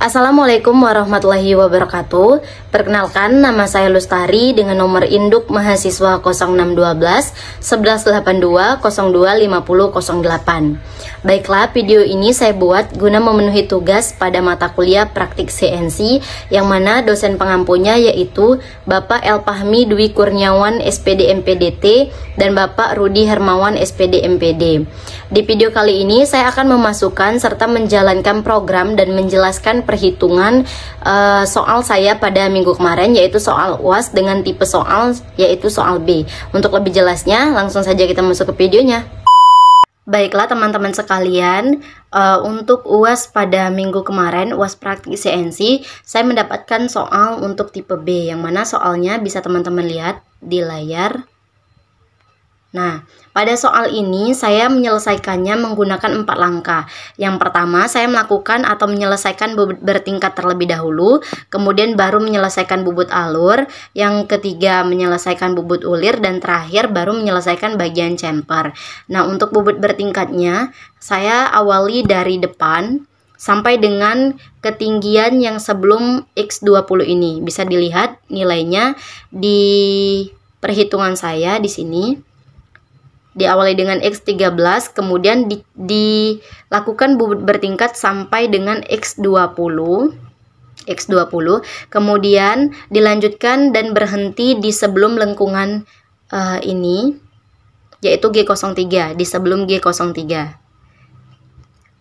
Assalamualaikum warahmatullahi wabarakatuh. Perkenalkan, nama saya Lustari dengan nomor induk mahasiswa 0612 1182 025008. Baiklah, video ini saya buat guna memenuhi tugas pada mata kuliah praktik CNC yang mana dosen pengampunya yaitu Bapak El Pahmi Dwi Kurniawan SPD MPDT dan Bapak Rudi Hermawan SPD MPD. Di video kali ini saya akan memasukkan serta menjalankan program dan menjelaskan perhitungan soal saya pada minggu kemarin, yaitu soal UAS dengan tipe soal yaitu soal B. Untuk lebih jelasnya langsung saja kita masuk ke videonya. Baiklah teman-teman sekalian, untuk UAS pada minggu kemarin, UAS praktik CNC, saya mendapatkan soal untuk tipe B, yang mana soalnya bisa teman-teman lihat di layar. Nah, pada soal ini saya menyelesaikannya menggunakan 4 langkah. Yang pertama, saya melakukan atau menyelesaikan bobot bertingkat terlebih dahulu, kemudian baru menyelesaikan bobot alur, yang ketiga menyelesaikan bobot ulir, dan terakhir baru menyelesaikan bagian chamfer. Nah, untuk bobot bertingkatnya, saya awali dari depan sampai dengan ketinggian yang sebelum X20 ini. Bisa dilihat nilainya di perhitungan saya di sini. Diawali dengan X13, kemudian dilakukan bobot bertingkat sampai dengan X20, kemudian dilanjutkan dan berhenti di sebelum lengkungan ini, yaitu G03, di sebelum G03.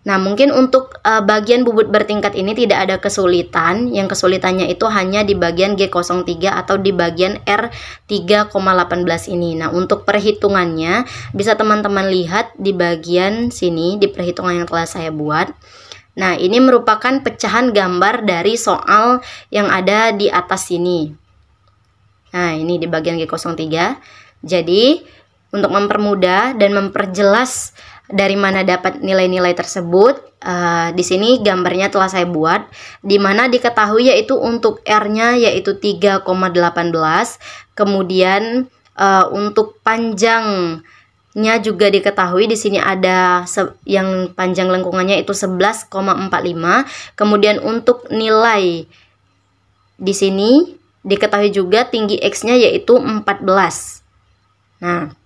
Nah, mungkin untuk bagian bobot bertingkat ini tidak ada kesulitan. Yang kesulitannya itu hanya di bagian G03 atau di bagian R3,18 ini. Nah, untuk perhitungannya bisa teman-teman lihat di bagian sini, di perhitungan yang telah saya buat. Nah, ini merupakan pecahan gambar dari soal yang ada di atas sini. Nah, ini di bagian G03. Jadi, untuk mempermudah dan memperjelas dari mana dapat nilai-nilai tersebut, di sini gambarnya telah saya buat, di mana diketahui yaitu untuk R-nya yaitu 3,18, kemudian untuk panjangnya juga diketahui, di sini ada yang panjang lengkungannya itu 11,45, kemudian untuk nilai di sini diketahui juga tinggi X-nya yaitu 14. Nah,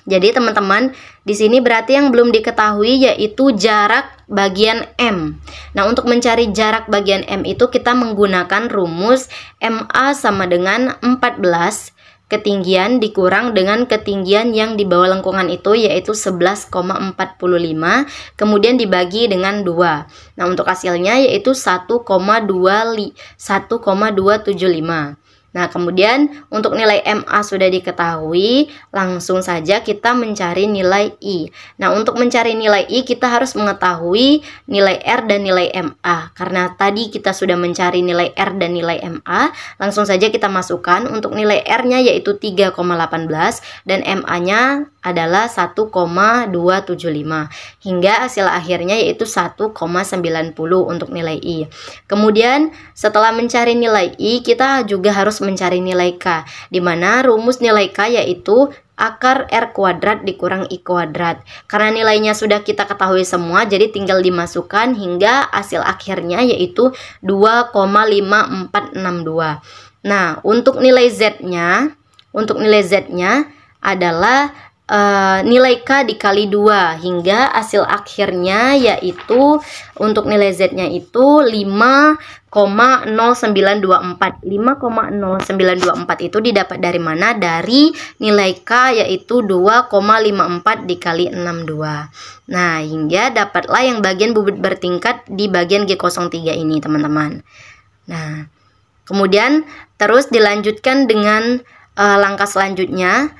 jadi teman-teman, di sini berarti yang belum diketahui yaitu jarak bagian M. Nah, untuk mencari jarak bagian M itu kita menggunakan rumus MA sama dengan 14 ketinggian dikurang dengan ketinggian yang di bawah lengkungan itu yaitu 11,45, kemudian dibagi dengan 2. Nah, untuk hasilnya yaitu 1,275. Nah, kemudian untuk nilai MA sudah diketahui, langsung saja kita mencari nilai I. Nah, untuk mencari nilai I kita harus mengetahui nilai R dan nilai MA. Karena tadi kita sudah mencari nilai R dan nilai MA, langsung saja kita masukkan. Untuk nilai R-nya yaitu 3,18 dan MA-nya adalah 1,275. Hingga hasil akhirnya yaitu 1,90 untuk nilai I. Kemudian setelah mencari nilai I, kita juga harus mencari nilai K, di mana rumus nilai K yaitu akar R kuadrat dikurang I kuadrat. Karena nilainya sudah kita ketahui semua, jadi tinggal dimasukkan hingga hasil akhirnya yaitu 2,5462. Nah, untuk nilai Z-nya adalah nilai K dikali 2 hingga hasil akhirnya yaitu untuk nilai Z-nya itu 5,0924. 5,0924 itu didapat dari mana? Dari nilai K yaitu 2,54 dikali 62. Nah, hingga dapatlah yang bagian bobot bertingkat di bagian G03 ini, teman-teman. Nah, kemudian terus dilanjutkan dengan langkah selanjutnya.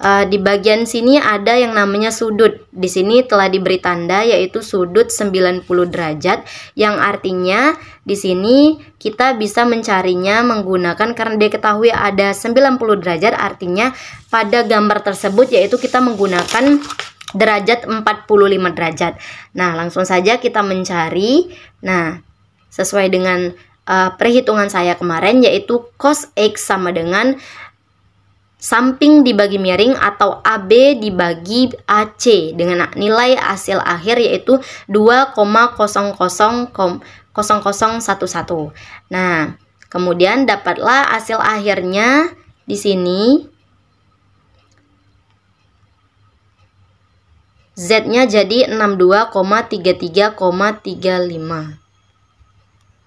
Di bagian sini ada yang namanya sudut. Di sini telah diberi tanda yaitu sudut 90 derajat, yang artinya di sini kita bisa mencarinya menggunakan, karena diketahui ada 90 derajat, artinya pada gambar tersebut yaitu kita menggunakan derajat 45 derajat. Nah, langsung saja kita mencari. Nah, sesuai dengan perhitungan saya kemarin yaitu cos X sama dengan samping dibagi miring atau AB dibagi AC dengan nilai hasil akhir yaitu 2,00 Nah, kemudian dapatlah hasil akhirnya di sini. Z-nya jadi 62,33,35.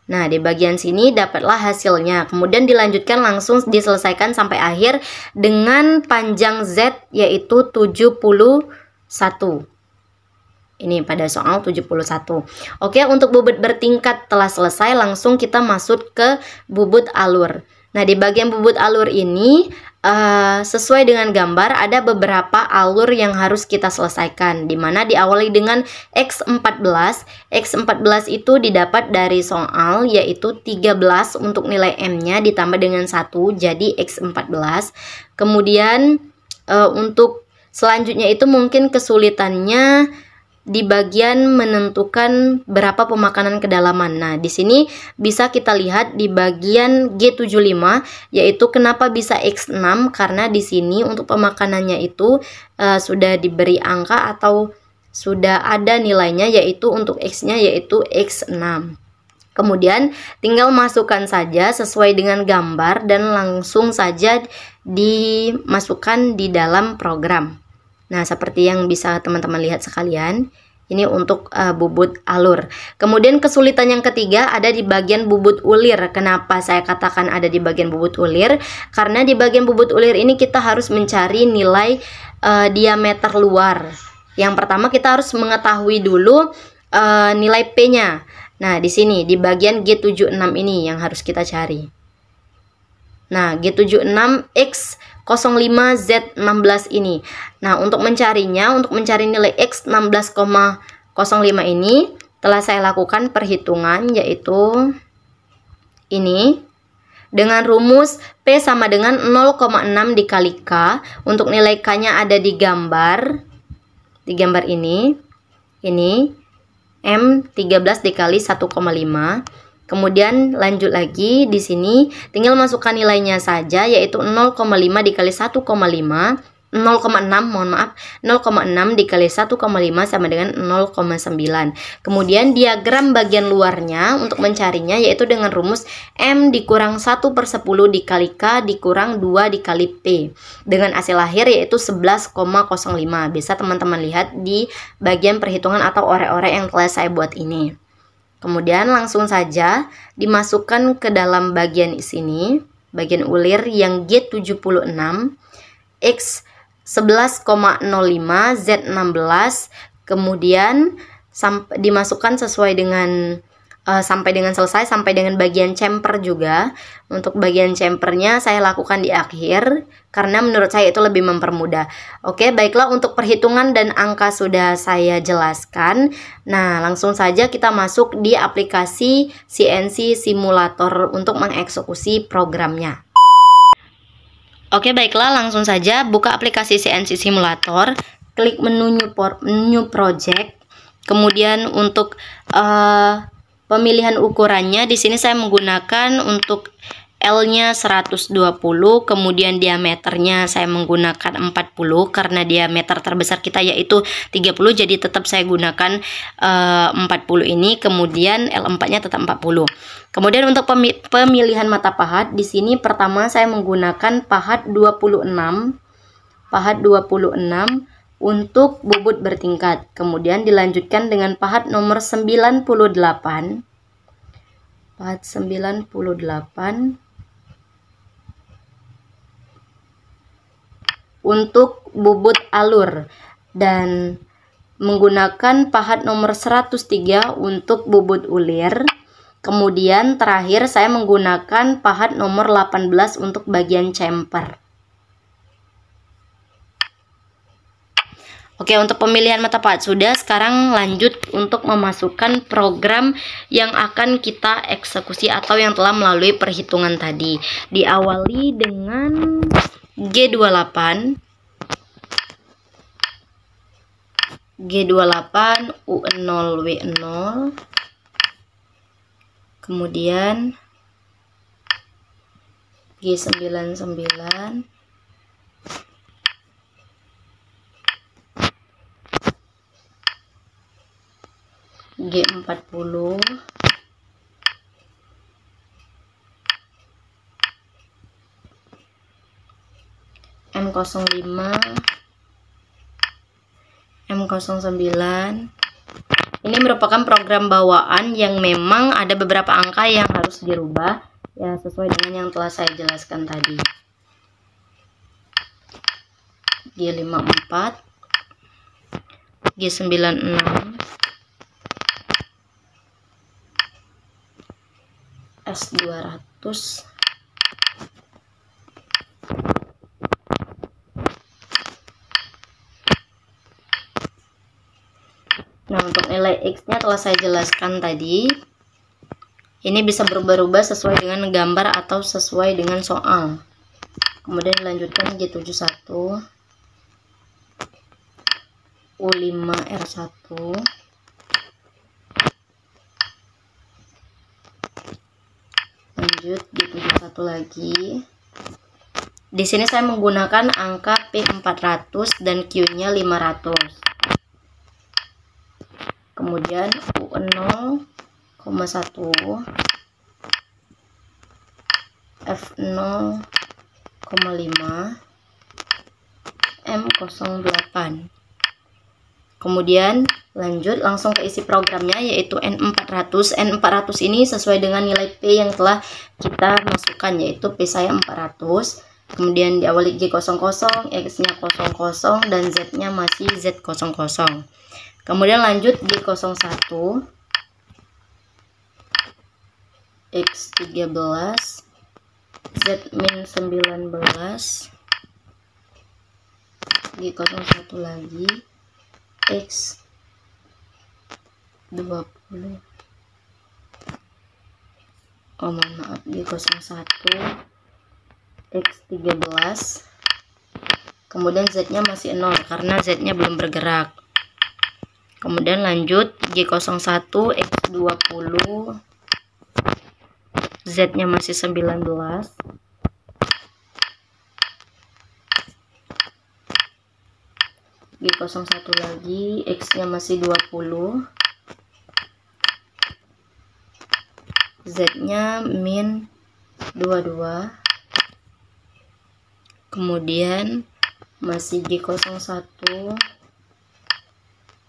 Nah, di bagian sini dapatlah hasilnya. Kemudian dilanjutkan langsung diselesaikan sampai akhir dengan panjang Z yaitu 71. Ini pada soal 71. Oke, untuk bubut bertingkat telah selesai, langsung kita masuk ke bubut alur. Nah, di bagian bubut alur ini sesuai dengan gambar ada beberapa alur yang harus kita selesaikan, dimana diawali dengan X14. X14 itu didapat dari soal yaitu 13 untuk nilai M-nya ditambah dengan 1 jadi X14. Kemudian untuk selanjutnya itu mungkin kesulitannya di bagian menentukan berapa pemakanan kedalaman. Nah, di sini bisa kita lihat di bagian G75 yaitu kenapa bisa X6, karena di sini untuk pemakanannya itu sudah diberi angka atau sudah ada nilainya, yaitu untuk X-nya yaitu X6. Kemudian tinggal masukkan saja sesuai dengan gambar dan langsung saja dimasukkan di dalam program. Nah, seperti yang bisa teman-teman lihat sekalian, ini untuk bubut alur. Kemudian kesulitan yang ketiga ada di bagian bubut ulir. Kenapa saya katakan ada di bagian bubut ulir? Karena di bagian bubut ulir ini kita harus mencari nilai diameter luar. Yang pertama kita harus mengetahui dulu nilai P-nya. Nah, di sini di bagian G76 ini yang harus kita cari. Nah, G76X05Z16 ini. Nah, untuk mencarinya, untuk mencari nilai X16,05 ini telah saya lakukan perhitungan, yaitu ini dengan rumus P sama dengan 0,6 dikali K. Untuk nilai K-nya ada di gambar ini M13 dikali 1,5. Kemudian lanjut lagi di sini tinggal masukkan nilainya saja, yaitu 0,5 dikali 1,5, 0,6 mohon maaf, 0,6 dikali 1,5 sama dengan 0,9. Kemudian diagram bagian luarnya untuk mencarinya yaitu dengan rumus M dikurang 1/10 dikali K dikurang 2 dikali P dengan hasil akhir yaitu 11,05. Bisa teman-teman lihat di bagian perhitungan atau orek-orek yang telah saya buat ini. Kemudian langsung saja dimasukkan ke dalam bagian sini, bagian ulir yang G76 X 11,05 Z16, kemudian dimasukkan sesuai dengan sampai dengan selesai, sampai dengan bagian chamfer juga. Untuk bagian chamfernya saya lakukan di akhir karena menurut saya itu lebih mempermudah. Oke, baiklah, untuk perhitungan dan angka sudah saya jelaskan. Nah, langsung saja kita masuk di aplikasi CNC Simulator untuk mengeksekusi programnya. Oke, baiklah, langsung saja buka aplikasi CNC Simulator, klik menu New Project. Kemudian untuk pemilihan ukurannya di sini saya menggunakan untuk L-nya 120, kemudian diameternya saya menggunakan 40 karena diameter terbesar kita yaitu 30, jadi tetap saya gunakan 40 ini, kemudian L4-nya tetap 40. Kemudian untuk pemilihan mata pahat di sini pertama saya menggunakan pahat 26. Pahat 26 untuk bubut bertingkat. Kemudian dilanjutkan dengan pahat nomor 98. Pahat 98 untuk bubut alur dan menggunakan pahat nomor 103 untuk bubut ulir. Kemudian terakhir saya menggunakan pahat nomor 18 untuk bagian chamfer. Oke, untuk pemilihan mata pahat sudah. Sekarang lanjut untuk memasukkan program yang akan kita eksekusi atau yang telah melalui perhitungan tadi. Diawali dengan G28 U0 W0, kemudian G99 G40, M05, M09. Ini merupakan program bawaan yang memang ada beberapa angka yang harus dirubah ya sesuai dengan yang telah saya jelaskan tadi. G54, G96, S200, nah untuk nilai X-nya telah saya jelaskan tadi. Ini bisa berubah-ubah sesuai dengan gambar atau sesuai dengan soal. Kemudian dilanjutkan G71, U5R1, lanjut G71 lagi. Di sini saya menggunakan angka P400 dan Q-nya 500. Kemudian U0,1, F0,5, M08. Kemudian lanjut langsung ke isi programnya, yaitu N400. N400 ini sesuai dengan nilai P yang telah kita masukkan, yaitu P saya 400. Kemudian diawali G00, X-nya 00, dan Z-nya masih Z00. Kemudian lanjut G01, X13, Z-19, G01 lagi, X20, mohon maaf, G01, X13, kemudian Z-nya masih 0 karena Z-nya belum bergerak. Kemudian lanjut G01, X20, Z-nya masih 19, G01 lagi, X-nya masih 20, Z-nya min 22, kemudian masih G01,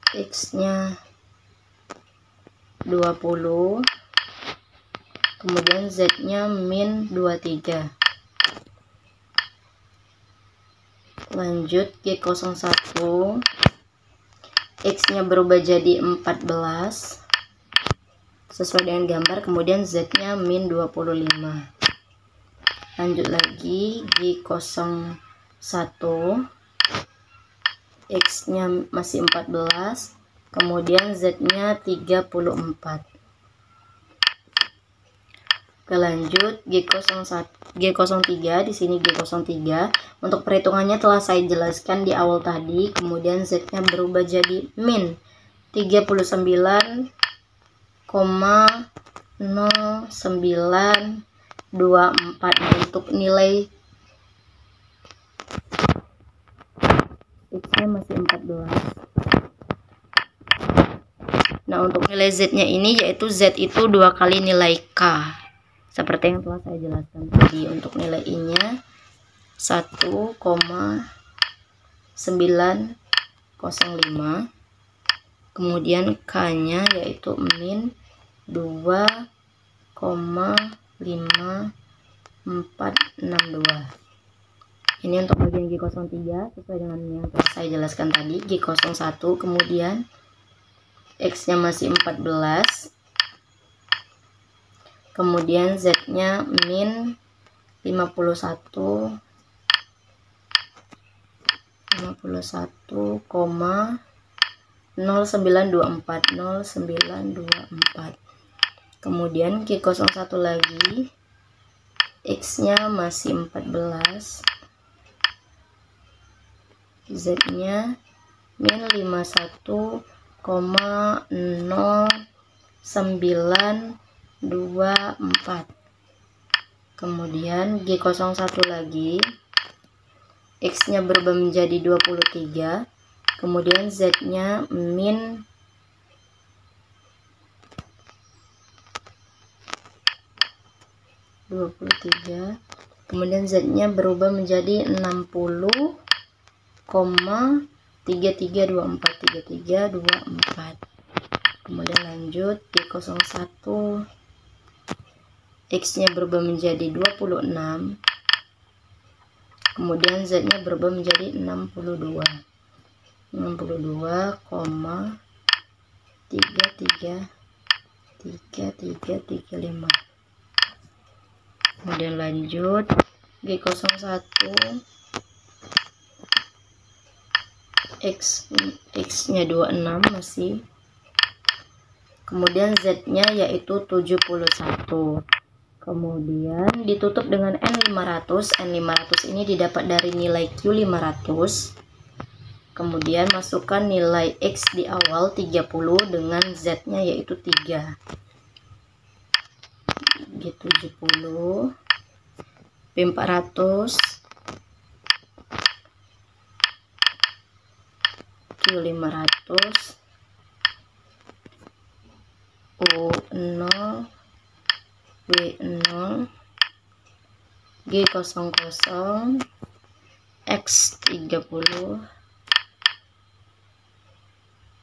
X-nya 20, kemudian Z-nya min 23. Lanjut G01, X-nya berubah jadi 14 sesuai dengan gambar, kemudian Z-nya min 25. Lanjut lagi G01, X-nya masih 14, kemudian Z-nya 34. Lanjut G03, di sini G03. Untuk perhitungannya telah saya jelaskan di awal tadi. Kemudian Z-nya berubah jadi min 39,0924. Untuk nilai X-nya masih 14. Nah, untuk nilai Z-nya ini yaitu Z itu 2 kali nilai K. Seperti yang telah saya jelaskan tadi. Untuk nilai I-nya 1,905. Kemudian K-nya yaitu min 2,5462. Ini untuk bagian G03 sesuai dengan yang telah saya jelaskan tadi. G01, kemudian X-nya masih 14, kemudian Z-nya min 51,0924. Kemudian G01 lagi, X-nya masih 14, Z-nya min 51,0924. Kemudian G01 lagi, X-nya berubah menjadi 23, kemudian Z-nya min 23, kemudian Z-nya berubah menjadi 60,3324, kemudian lanjut G01, X-nya berubah menjadi 26, kemudian Z-nya berubah menjadi 62,3335, kemudian lanjut G01, X-nya 26 masih, kemudian Z-nya yaitu 71, kemudian ditutup dengan N500. N500 ini didapat dari nilai Q500, kemudian masukkan nilai X di awal 30 dengan Z-nya yaitu 3, G70, P400, Q500, U0, W0, G00, X30,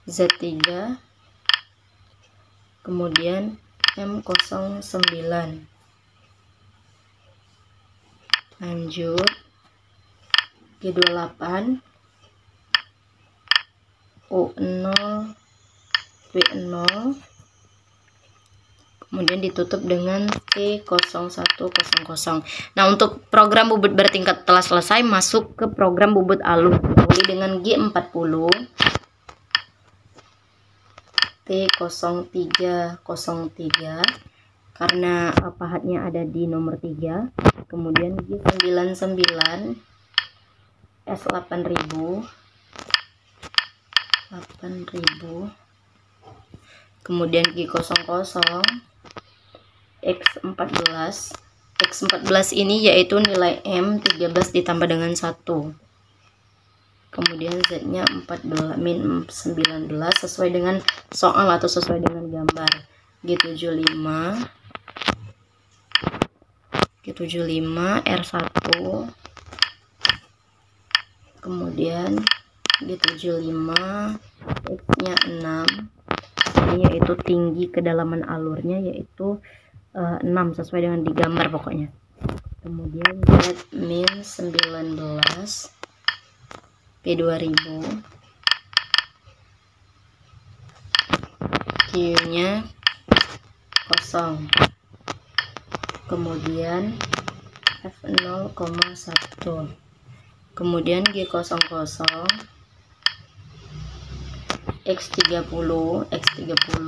Z3, kemudian M09. Lanjut G28, U0, W0, kemudian ditutup dengan T0100. Nah, untuk program bubut bertingkat telah selesai, masuk ke program bubut alur. Mulai dengan G40, T0303, karena pahatnya ada di nomor 3, kemudian G99, S8000, kemudian G00, X14. X14 ini yaitu nilai M13 ditambah dengan 1. Kemudian Z-nya 14 min 19 sesuai dengan soal atau sesuai dengan gambar. G75, R1, kemudian G75, X-nya 6, ini yaitu tinggi kedalaman alurnya yaitu 6 sesuai dengan di gambar pokoknya. Kemudian Z min 19, P2000, Q-nya 0, kemudian F0,1, kemudian G00, X30,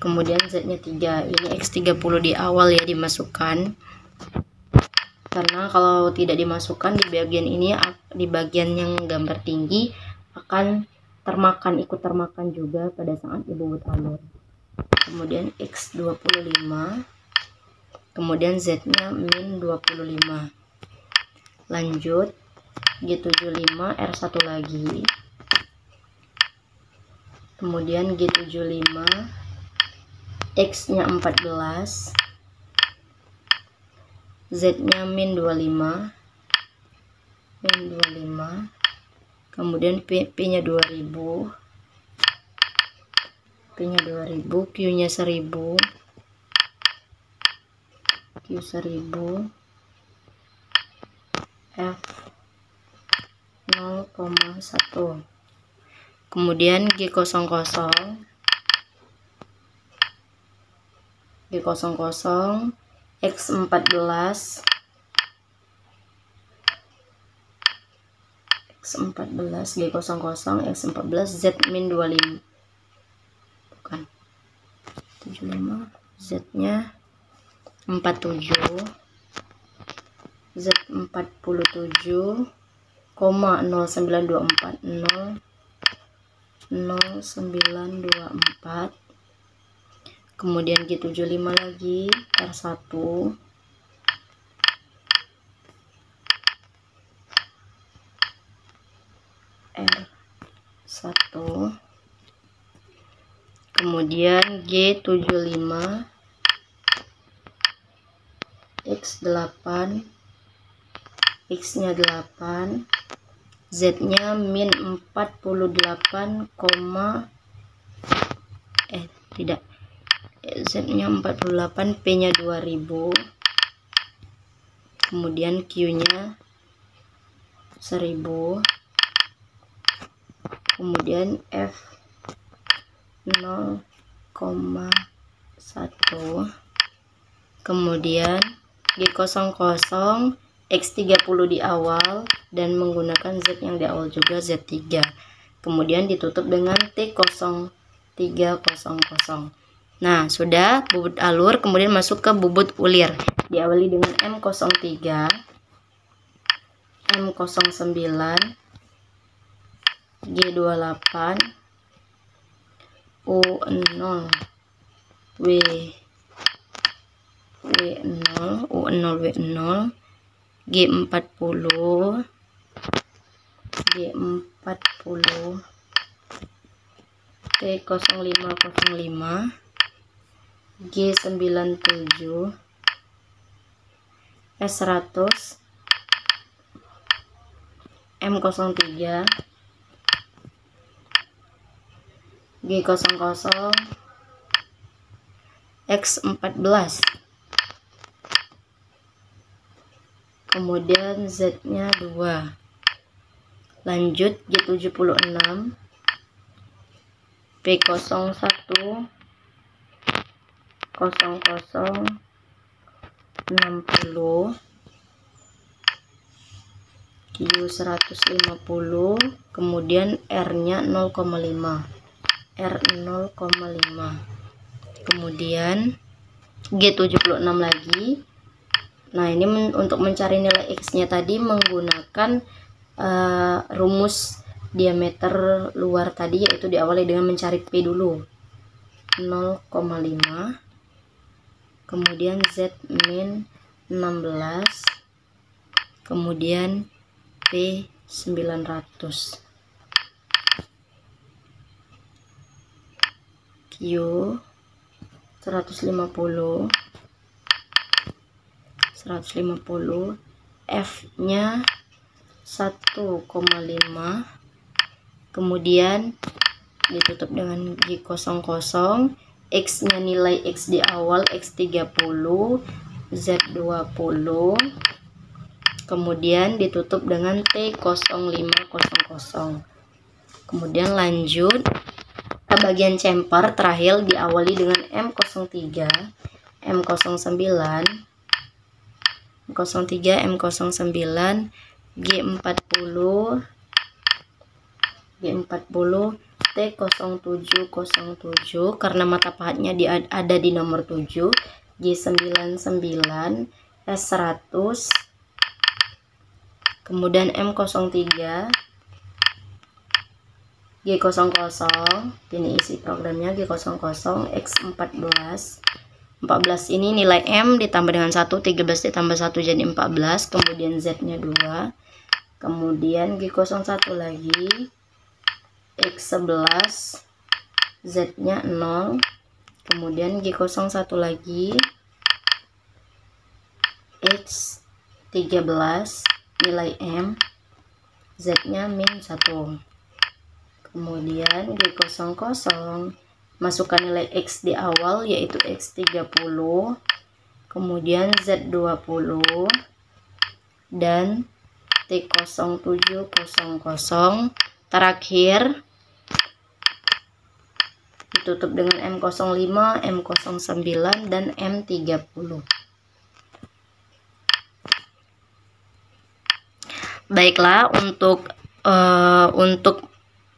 kemudian Z-nya 3. Ini X30 di awal ya dimasukkan, karena kalau tidak dimasukkan di bagian ini, di bagian yang gambar tinggi akan termakan, ikut termakan juga pada saat dibubut alur. Kemudian X25, kemudian Z-nya min 25. Lanjut G75, R1 lagi, kemudian G75, X-nya 14, Z-nya min 25, kemudian P-nya 2000, Q-nya 1000, Q1000, F0,1, kemudian G00, X14, G00, X14, Z min 25, bukan 75, Z-nya 47, Z47, 0924, kemudian G75 lagi, R1, kemudian G75, X8, X-nya 8, Z-nya min 48, tidak, Z-nya 48, P-nya 2000, kemudian Q-nya 1000, kemudian F 0,1, kemudian G00, X30 di awal dan menggunakan Z yang di awal juga, Z3, kemudian ditutup dengan T0300. Nah, sudah bubut alur, kemudian masuk ke bubut ulir, diawali dengan M03, M09, G28, U0, U0W0, G40, T0505, G97, S100, M03, G00, X14, kemudian Z-nya 2, lanjut G76, P01, 0060, Q150, kemudian R-nya 0,5, R0,5, kemudian G76 lagi. Nah, ini untuk mencari nilai X-nya tadi menggunakan rumus diameter luar tadi, yaitu diawali dengan mencari P dulu, 0,5, kemudian Z min 16, kemudian P 900, Q 150, F-nya 1,5, kemudian ditutup dengan G00, X-nya nilai X di awal X30, Z20, kemudian ditutup dengan T0500. Kemudian lanjut ke bagian chamfer, terakhir diawali dengan M03, M09, M09, G40, T0707, karena mata pahatnya ada di nomor 7, G99, S100, kemudian M03, G00, ini isi programnya, G00, X14, 14 ini nilai M ditambah dengan 1, 13 ditambah 1 jadi 14, kemudian Z-nya 2, kemudian G01 lagi, X11, Z-nya 0, kemudian G01 lagi, X13, nilai M, Z-nya min 1, kemudian G00, masukkan nilai X di awal yaitu X30, kemudian Z20, dan T0700, terakhir ditutup dengan M05, M09, dan M30. Baiklah, untuk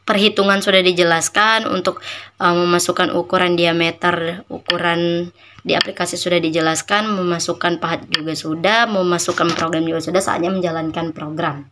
perhitungan sudah dijelaskan, untuk memasukkan ukuran diameter, ukuran di aplikasi sudah dijelaskan, memasukkan pahat juga sudah, memasukkan program juga sudah, saatnya menjalankan program.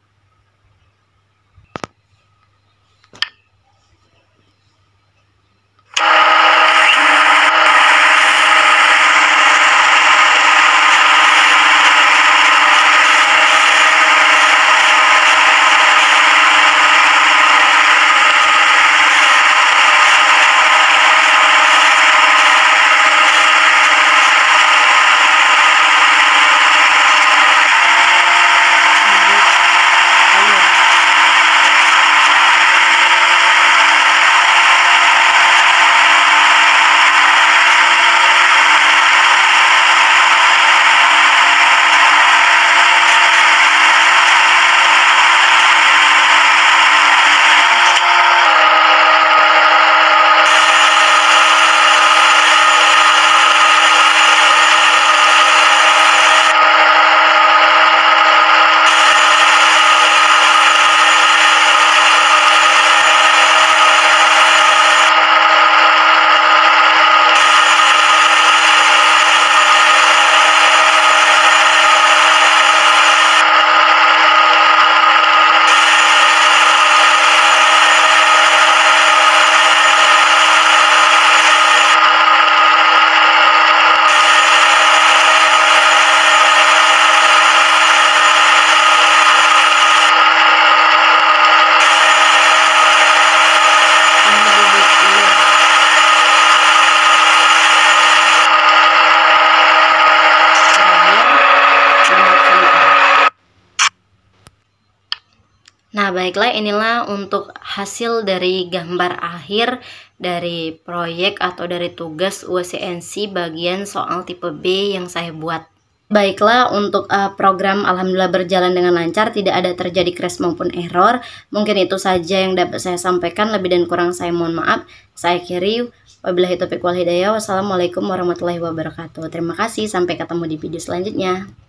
Nah, baiklah, inilah untuk hasil dari gambar akhir dari proyek atau dari tugas UASCNC bagian soal tipe B yang saya buat. Baiklah, untuk program alhamdulillah berjalan dengan lancar, tidak ada terjadi crash maupun error. Mungkin itu saja yang dapat saya sampaikan, lebih dan kurang saya mohon maaf. Saya akhiri, wabillahi taufiq wal hidayah. Wassalamualaikum warahmatullahi wabarakatuh. Terima kasih, sampai ketemu di video selanjutnya.